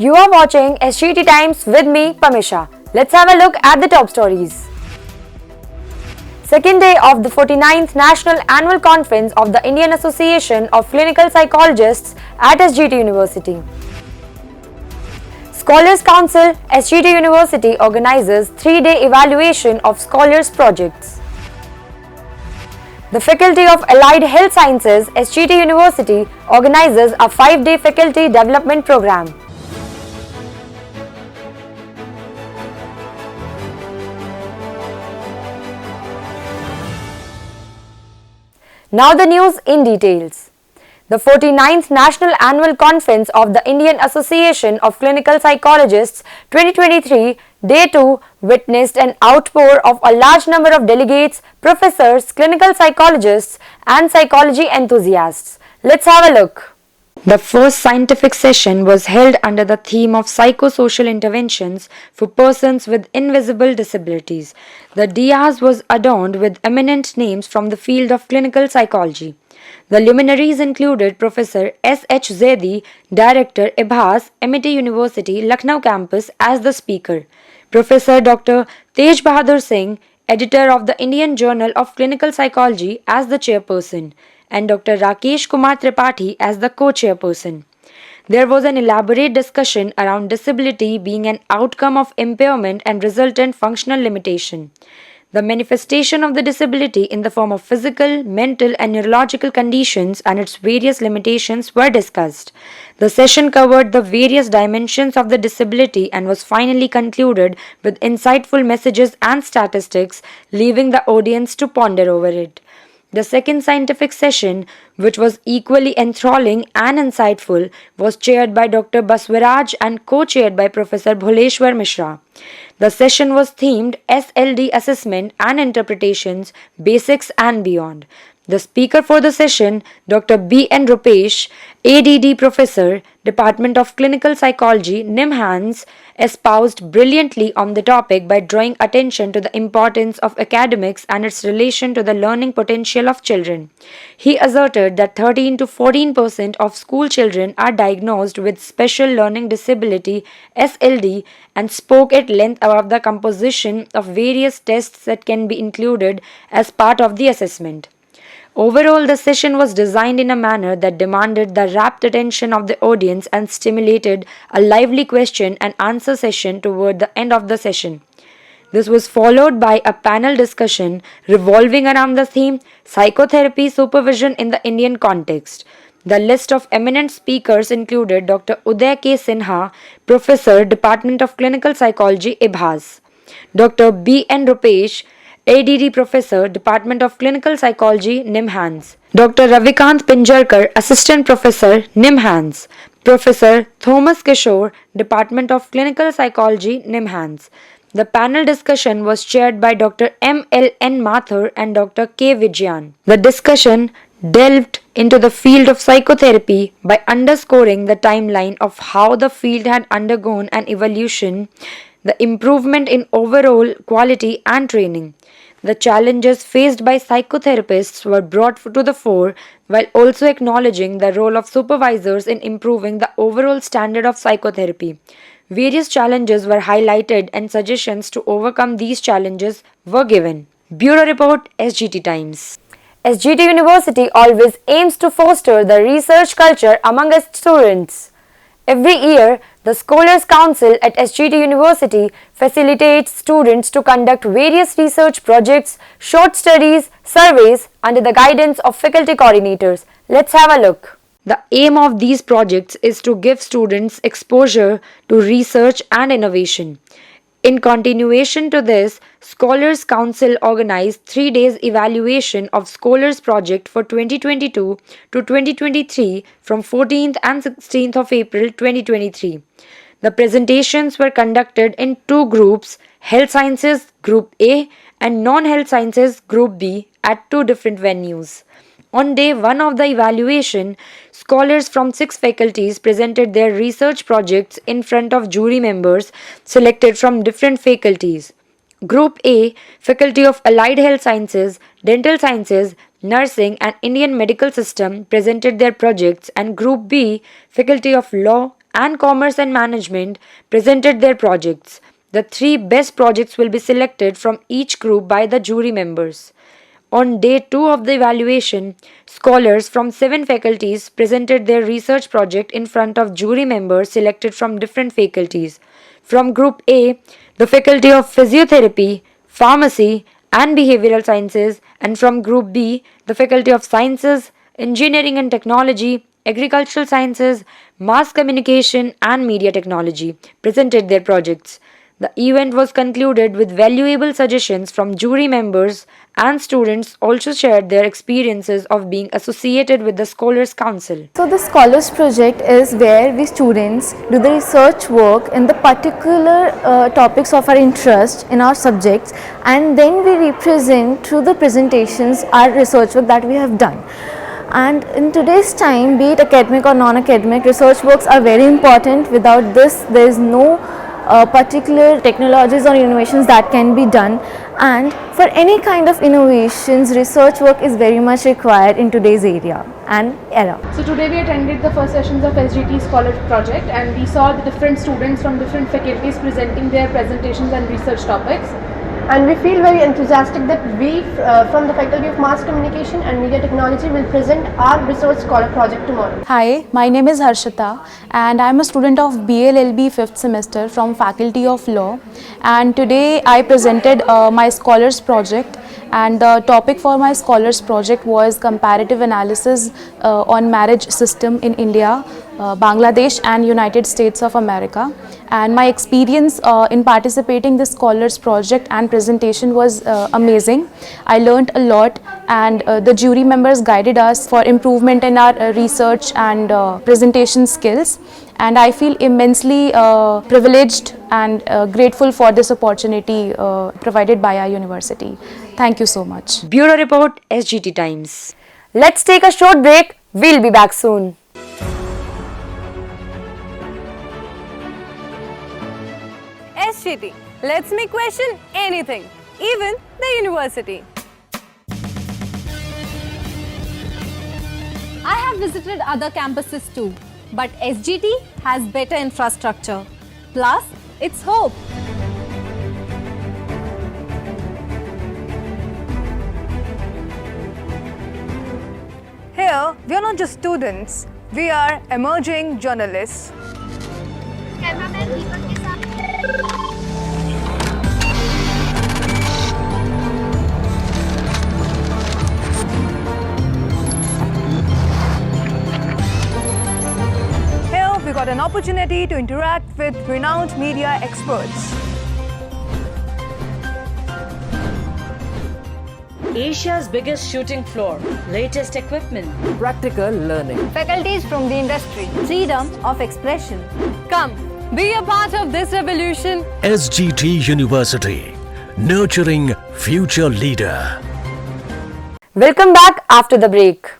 You are watching SGT Times with me, Pamisha. Let's have a look at the top stories. Second day of the 49th National Annual Conference of the Indian Association of Clinical Psychologists at SGT University. Scholars Council, SGT University organizes 3-day evaluation of scholars projects. The Faculty of Allied Health Sciences, SGT University organizes a 5-day faculty development program. Now the news in details. The 49th National Annual Conference of the Indian Association of Clinical Psychologists 2023 Day 2 witnessed an outpour of a large number of delegates, professors, clinical psychologists and psychology enthusiasts. Let's have a look. The first scientific session was held under the theme of psychosocial interventions for persons with invisible disabilities. The dais was adorned with eminent names from the field of clinical psychology. The luminaries included Professor S.H. Zaidi, Director IBHAS, MIT University, Lucknow campus as the speaker, Professor Dr. Tej Bahadur Singh, Editor of the Indian Journal of Clinical Psychology as the chairperson, and Dr. Rakesh Kumar Tripathi as the co-chairperson. There was an elaborate discussion around disability being an outcome of impairment and resultant functional limitation. The manifestation of the disability in the form of physical, mental and neurological conditions and its various limitations were discussed. The session covered the various dimensions of the disability and was finally concluded with insightful messages and statistics, leaving the audience to ponder over it. The second scientific session, which was equally enthralling and insightful, was chaired by Dr. Baswaraj and co-chaired by Professor Bholeshwar Mishra. The session was themed SLD Assessment and Interpretations, Basics and Beyond. The speaker for the session, Dr. B.N. Rupesh, ADD Professor, Department of Clinical Psychology, NIMHANS, espoused brilliantly on the topic by drawing attention to the importance of academics and its relation to the learning potential of children. He asserted that 13 to 14% of school children are diagnosed with special learning disability (SLD) and spoke at length about the composition of various tests that can be included as part of the assessment. Overall, the session was designed in a manner that demanded the rapt attention of the audience and stimulated a lively question and answer session toward the end of the session. This was followed by a panel discussion revolving around the theme Psychotherapy Supervision in the Indian Context. The list of eminent speakers included Dr. Uday K. Sinha, Professor, Department of Clinical Psychology, IBHAS, Dr. B.N. Rupesh, ADD Professor, Department of Clinical Psychology, NIMHANS, Dr. Ravikant Pinjarkar, Assistant Professor, NIMHANS, Professor Thomas Kishore, Department of Clinical Psychology, NIMHANS. The panel discussion was chaired by Dr. M.L.N. Mathur and Dr. K. Vijayan. The discussion delved into the field of psychotherapy by underscoring the timeline of how the field had undergone an evolution, the improvement in overall quality and training. The challenges faced by psychotherapists were brought to the fore while also acknowledging the role of supervisors in improving the overall standard of psychotherapy. Various challenges were highlighted and suggestions to overcome these challenges were given. Bureau Report, SGT Times. SGT University always aims to foster the research culture among its students. Every year, the Scholars Council at SGT University facilitates students to conduct various research projects, short studies, surveys under the guidance of faculty coordinators. Let's have a look. The aim of these projects is to give students exposure to research and innovation. In continuation to this, Scholars Council organized 3 days evaluation of Scholars Project for 2022 to 2023 from 14th and 16th of April 2023. The presentations were conducted in 2 groups, Health Sciences Group A and Non-Health Sciences Group B at 2 different venues. On day 1 of the evaluation, scholars from 6 faculties presented their research projects in front of jury members selected from different faculties. Group A, Faculty of Allied Health Sciences, Dental Sciences, Nursing and Indian Medical System presented their projects, and Group B, Faculty of Law, and Commerce and Management presented their projects. The three best projects will be selected from each group by the jury members. On day 2 of the evaluation, scholars from 7 faculties presented their research project in front of jury members selected from different faculties. From Group A, the Faculty of Physiotherapy, Pharmacy, and Behavioral Sciences, and from Group B, the Faculty of Sciences, Engineering and Technology, Agricultural Sciences, Mass Communication, and Media Technology presented their projects. The event was concluded with valuable suggestions from jury members, and students also shared their experiences of being associated with the Scholars Council. So the Scholars Project is where we students do the research work in the particular topics of our interest in our subjects, and then we represent through the presentations our research work that we have done. And in today's time, be it academic or non-academic, research works are very important. Without this, there is no particular technologies or innovations that can be done, and for any kind of innovations, research work is very much required in today's area and era. So today we attended the first sessions of SGT Scholar Project, and we saw the different students from different faculties presenting their presentations and research topics. And we feel very enthusiastic that we from the Faculty of Mass Communication and Media Technology will present our research scholar project tomorrow. Hi, my name is Harshita and I am a student of BLLB 5th semester from Faculty of Law, and today I presented my scholars project, and the topic for my scholars project was comparative analysis on marriage system in India, Bangladesh and United States of America. And my experience in participating this scholars project and presentation was amazing. I learned a lot, and the jury members guided us for improvement in our research and presentation skills, and I feel immensely privileged and grateful for this opportunity provided by our university. Thank you so much. Bureau Report, SGT Times. Let's take a short break. We'll be back soon. SGT lets me question anything, even the university. I have visited other campuses too, but SGT has better infrastructure. Plus, it's hope. Here, we are not just students, we are emerging journalists. Here, we got an opportunity to interact with renowned media experts. Asia's biggest shooting floor, latest equipment, practical learning, Faculties from the industry, freedom of expression. Come, be a part of this revolution. SGT University, nurturing future leader. Welcome back after the break.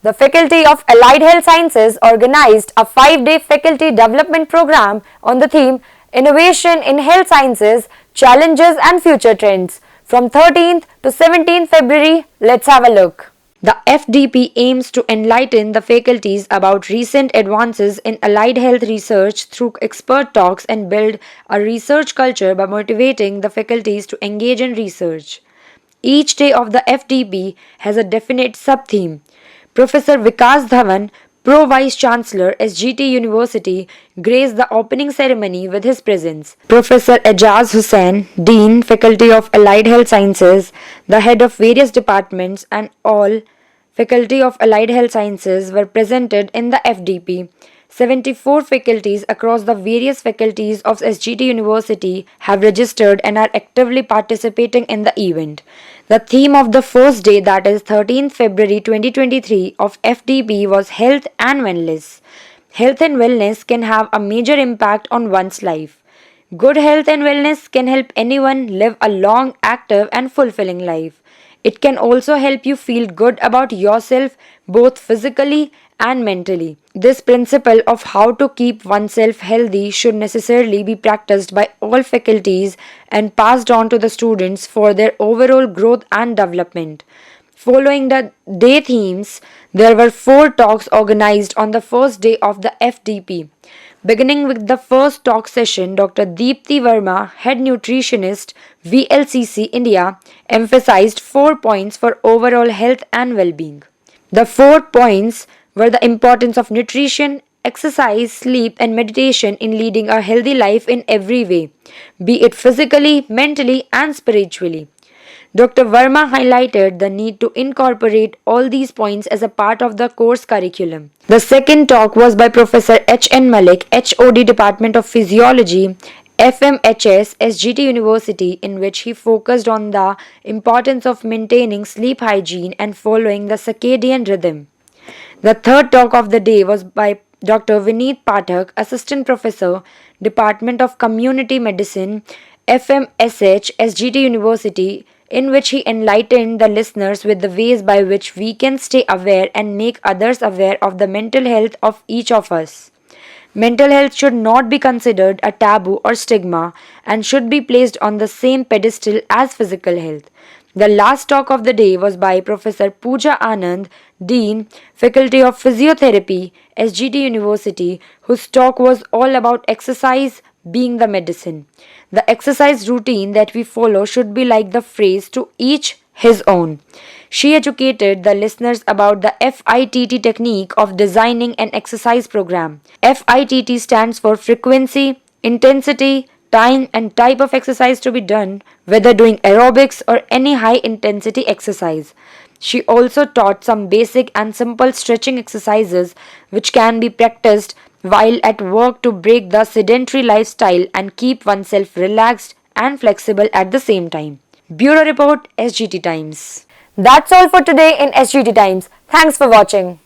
The Faculty of Allied Health Sciences organized a 5-day faculty development program on the theme Innovation in Health Sciences, Challenges and Future Trends. From 13th to 17th February, let's have a look. The FDP aims to enlighten the faculties about recent advances in allied health research through expert talks and build a research culture by motivating the faculties to engage in research. Each day of the FDP has a definite sub-theme. Professor Vikas Dhawan, Pro Vice Chancellor, SGT University, graced the opening ceremony with his presence. Professor Ejaz Hussain, Dean, Faculty of Allied Health Sciences, the head of various departments, and all Faculty of Allied Health Sciences were presented in the FDP. 74 faculties across the various faculties of SGT University have registered and are actively participating in the event. The theme of the first day, that is 13th February 2023 of FDP, was Health and Wellness. Health and wellness can have a major impact on one's life. Good health and wellness can help anyone live a long, active and fulfilling life. It can also help you feel good about yourself both physically and mentally. This principle of how to keep oneself healthy should necessarily be practiced by all faculties and passed on to the students for their overall growth and development. Following the day themes, there were 4 talks organized on the first day of the FDP. Beginning with the first talk session, Dr. Deepti Verma, head nutritionist, VLCC India, emphasized 4 points for overall health and well-being. The 4 points were the importance of nutrition, exercise, sleep, and meditation in leading a healthy life in every way, be it physically, mentally, and spiritually. Dr. Verma highlighted the need to incorporate all these points as a part of the course curriculum. The second talk was by Professor H.N. Malik, HOD Department of Physiology, FMHS, SGT University, in which he focused on the importance of maintaining sleep hygiene and following the circadian rhythm. The third talk of the day was by Dr. Vineet Pathak, Assistant Professor, Department of Community Medicine, FMSH, SGT University, in which he enlightened the listeners with the ways by which we can stay aware and make others aware of the mental health of each of us. Mental health should not be considered a taboo or stigma and should be placed on the same pedestal as physical health. The last talk of the day was by Professor Pooja Anand, Dean, Faculty of Physiotherapy, SGT University, whose talk was all about exercise being the medicine. The exercise routine that we follow should be like the phrase to each his own. She educated the listeners about the FITT technique of designing an exercise program. FITT stands for frequency, intensity, time, and type of exercise to be done, whether doing aerobics or any high intensity exercise. She also taught some basic and simple stretching exercises which can be practiced while at work to break the sedentary lifestyle and keep oneself relaxed and flexible at the same time. Bureau Report, SGT Times. That's all for today in SGT Times. Thanks for watching.